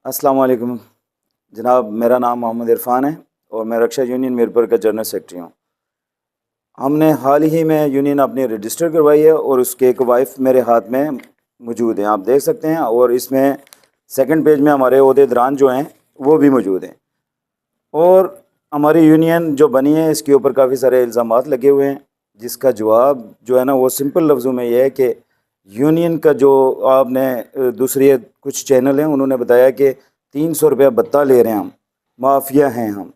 السلام علیکم جناب، میرا نام محمد عرفان ہے اور میں رکشا یونین میرپور کا جنرل سیکرٹری ہوں۔ ہم نے حال ہی میں یونین اپنی رجسٹر کروائی ہے اور اس کے ایک وائف میرے ہاتھ میں موجود ہیں، آپ دیکھ سکتے ہیں، اور اس میں سیکنڈ پیج میں ہمارے عہدیداران جو ہیں وہ بھی موجود ہیں۔ اور ہماری یونین جو بنی ہے اس کے اوپر کافی سارے الزامات لگے ہوئے ہیں، جس کا جواب جو ہے نا وہ سمپل لفظوں میں یہ ہے کہ یونین کا جو آپ نے دوسری کچھ چینل ہیں انہوں نے بتایا کہ 300 روپیہ بتہ لے رہے ہیں، ہم مافیا ہیں ہم۔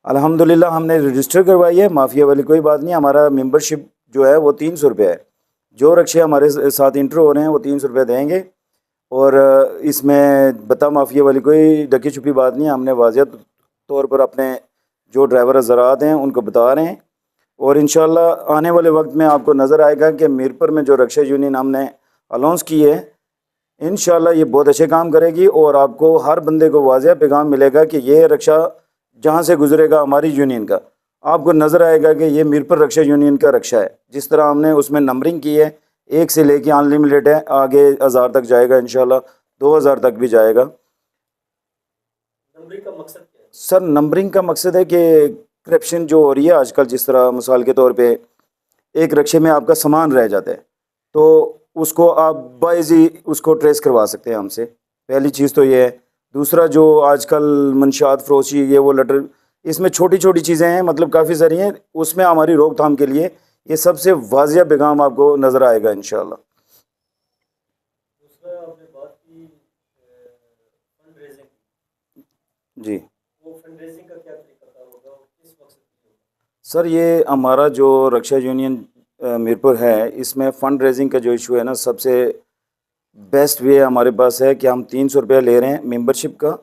الحمدللہ ہم نے رجسٹر کروائی ہے، مافیا والی کوئی بات نہیں، ہمارا ممبرشپ جو ہے وہ 300 روپیہ ہے۔ جو رکشے ہمارے ساتھ انٹر ہو رہے ہیں وہ 300 روپیہ دیں گے، اور اس میں بتہ مافیا والی کوئی ڈکی چھپی بات نہیں ہے۔ ہم نے واضح طور پر اپنے جو ڈرائیور حضرات ہیں ان کو بتا رہے ہیں، اور انشاءاللہ آنے والے وقت میں آپ کو نظر آئے گا کہ میرپور میں جو رکشا یونین ہم نے اناؤنس کی ہے انشاءاللہ یہ بہت اچھے کام کرے گی، اور آپ کو ہر بندے کو واضح پیغام ملے گا کہ یہ رکشا جہاں سے گزرے گا ہماری یونین کا، آپ کو نظر آئے گا کہ یہ میرپور رکشا یونین کا رکشا ہے۔ جس طرح ہم نے اس میں نمبرنگ کی ہے، 1 سے لے کے ان لمیٹڈ ہے، آگے 1000 تک جائے گا، انشاءاللہ 2000 تک بھی جائے گا۔ نمبرنگ کا مقصد کیا ہے؟ سر نمبرنگ کا مقصد ہے کہ کرپشن جو ہو رہی ہے آج کل، جس طرح مثال کے طور پہ ایک رکشے میں آپ کا سامان رہ جاتا ہے تو اس کو آپ باعزی اس کو ٹریس کروا سکتے ہیں ہم سے، پہلی چیز تو یہ ہے۔ دوسرا جو آج کل منشیات فروشی یہ وہ لٹر، اس میں چھوٹی چھوٹی چیزیں ہیں، مطلب کافی ساری ہیں، اس میں ہماری روک تھام کے لیے یہ سب سے واضح پیغام آپ کو نظر آئے گا انشاءاللہ۔ دوسرا آپ نے بات کی فنڈ ریزنگ کی، جی وہ فنڈ ریزنگ کا کیا طریقہ کار ہوگا اور کس مقصد کی ہوگا؟ سر، یہ ہمارا جو رکشا یونین میرپور ہے اس میں فنڈ ریزنگ کا جو ایشو ہے نا، سب سے بیسٹ وے ہمارے پاس ہے کہ ہم 300 روپیہ لے رہے ہیں ممبرشپ کا۔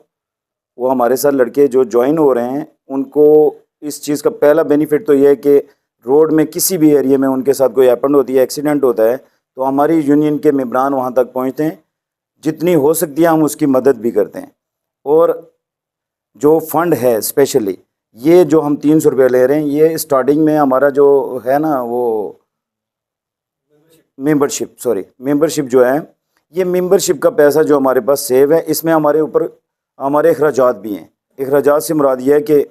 وہ ہمارے ساتھ لڑکے جو جوائن ہو رہے ہیں ان کو اس چیز کا پہلا بینیفٹ تو یہ ہے کہ روڈ میں کسی بھی ایریے میں ان کے ساتھ کوئی ہیپن ہوتی ہے، ایکسیڈنٹ ہوتا ہے، تو ہماری یونین کے ممبران وہاں تک پہنچتے ہیں، جتنی ہو سکتی ہے ہم اس کی مدد بھی کرتے ہیں۔ اور جو فنڈ ہے اسپیشلی یہ جو ہم 300 روپیہ لے رہے ہیں، یہ اسٹارٹنگ میں ہمارا جو ہے نا وہ ممبرشپ جو ہے، یہ ممبرشپ کا پیسہ جو ہمارے پاس سیو ہے، اس میں ہمارے اوپر ہمارے اخراجات بھی ہیں۔ اخراجات سے مراد یہ ہے کہ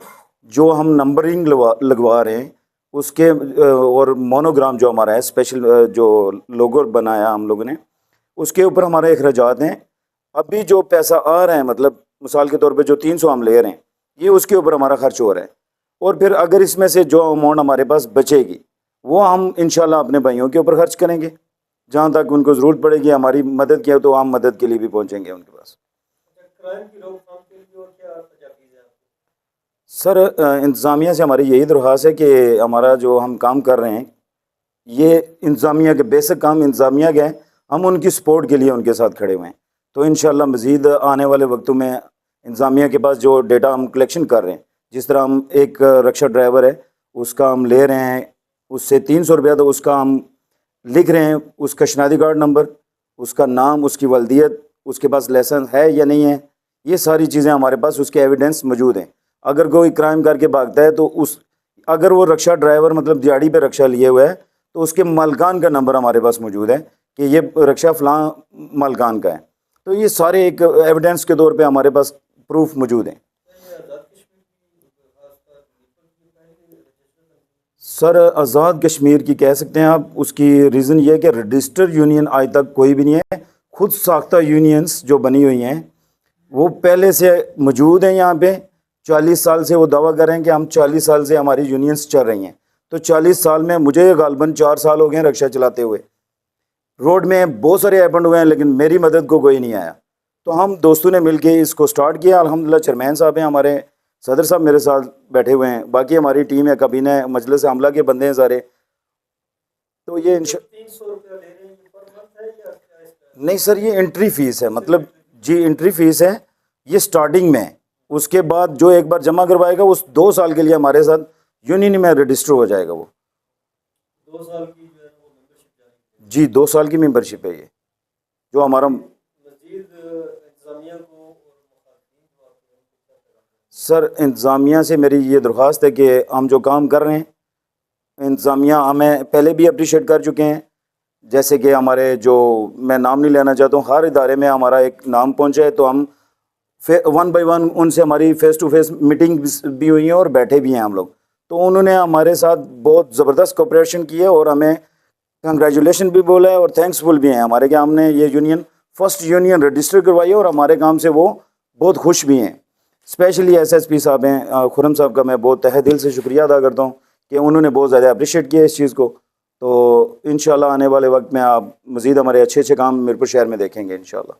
جو ہم نمبرنگ لگوا رہے ہیں اس کے اور مونوگرام جو ہمارا ہے اسپیشل جو لوگو بنایا ہم لوگوں نے، اس کے اوپر ہمارے اخراجات ہیں۔ ابھی جو پیسہ آ رہا ہے، مطلب مثال کے طور پہ جو 300 ہم لے رہے ہیں، یہ اس کے اوپر ہمارا خرچ ہو رہا ہے، اور پھر اگر اس میں سے جو اماؤنٹ ہمارے پاس بچے گی وہ ہم انشاءاللہ اپنے بھائیوں کے اوپر خرچ کریں گے، جہاں تک ان کو ضرورت پڑے گی ہماری مدد کی تو ہم مدد کے لیے بھی پہنچیں گے ان کے پاس۔ کرائم کی روک تھام کے لیے اور کیا تجاویز ہیں آپ کو؟ سر انتظامیہ سے ہماری یہی درخواست ہے کہ ہمارا جو ہم کام کر رہے ہیں یہ انتظامیہ کے بیسک کام انتظامیہ کے ہیں، ہم ان کی سپورٹ کے لیے ان کے ساتھ کھڑے ہوئے ہیں، تو انشاءاللہ مزید آنے والے وقتوں میں انتظامیہ کے پاس جو ڈیٹا ہم کلیکشن کر رہے ہیں، جس طرح ہم ایک رکشا ڈرائیور ہے اس کا ہم لے رہے ہیں، اس سے 300 روپیہ، تو اس کا ہم لکھ رہے ہیں اس کا شناختی کارڈ نمبر، اس کا نام، اس کی والدیت، اس کے پاس لائسنس ہے یا نہیں ہے، یہ ساری چیزیں ہمارے پاس اس کے ایویڈنس موجود ہیں۔ اگر کوئی کرائم کر کے بھاگتا ہے تو اگر وہ رکشا ڈرائیور مطلب دیہڑی پہ رکشا لیے ہوئے ہے تو اس کے مالکان کا نمبر ہمارے پاس موجود ہے کہ یہ رکشا فلاں مالکان کا ہے، تو یہ سارے ایک ایویڈنس کے طور پہ ہمارے پاس پروف موجود ہیں۔ سر آزاد کشمیر کی کہہ سکتے ہیں آپ، اس کی ریزن یہ ہے کہ رجسٹر یونین آج تک کوئی بھی نہیں ہے، خود ساختہ یونینز جو بنی ہوئی ہیں وہ پہلے سے موجود ہیں یہاں پہ، 40 سال سے وہ دعویٰ کر رہے ہیں کہ ہم 40 سال سے ہماری یونینز چل رہی ہیں، تو 40 سال میں مجھے غالباً 4 سال ہو گئے ہیں رکشا چلاتے ہوئے، روڈ میں بہت سارے ایپنڈ ہوئے ہیں لیکن میری مدد کو کوئی نہیں آیا، تو ہم دوستوں نے مل کے اس کو سٹارٹ کیا۔ الحمدللہ چیئرمین صاحب ہیں ہمارے، صدر صاحب میرے ساتھ بیٹھے ہوئے ہیں، باقی ہماری ٹیم ہے، کابینہ ہے، مجلس عاملہ کے بندے ہیں سارے، تو یہ 300 روپیہ لے رہے ہیں یہ پر منتھ ہے یا کیا اس کا؟ نہیں سر، یہ انٹری فیس ہے، مطلب جی انٹری فیس ہے، یہ سٹارٹنگ میں، اس کے بعد جو ایک بار جمع کروائے گا اس 2 سال کے لیے ہمارے ساتھ یونین میں رجسٹر ہو جائے گا، وہ 2 سال کی جو ہے وہ ممبرشپ جاری ہے؟ جی 2 سال کی ممبرشپ ہے یہ، جو ہمارا مزید انتظامیہ کو اور مخالفین جو آپ ہیں ان کو کیا پیغام ہے؟ سر انتظامیہ سے میری یہ درخواست ہے کہ ہم جو کام کر رہے ہیں انتظامیہ ہمیں پہلے بھی اپریشیٹ کر چکے ہیں، جیسے کہ ہمارے جو میں نام نہیں لینا چاہتا ہوں، ہر ادارے میں ہمارا ایک نام پہنچا ہے، تو ہم ون بائی ون ان سے ہماری فیس ٹو فیس میٹنگ بھی ہوئی ہیں اور بیٹھے بھی ہیں ہم لوگ. تو انہوں نے ہمارے ساتھ بہت زبردست کوپریشن کی ہے اور ہمیں کنگریچولیشن بھی بولا ہے اور تھینکس فل بھی ہیں ہمارے کہ ہم نے یہ یونین فرسٹ یونین رجسٹر کروائی ہے اور ہمارے کام سے وہ بہت خوش بھی ہیں. اسپیشلی ایس ایس پی صاحب ہیں خرم صاحب کا میں بہت تہہ دل سے شکریہ ادا کرتا ہوں کہ انہوں نے بہت زیادہ اپریشیٹ کیا اس چیز کو. تو انشاءاللہ آنے والے وقت میں آپ مزید ہمارے اچھے اچھے کام میرپور شہر میں دیکھیں گے انشاءاللہ.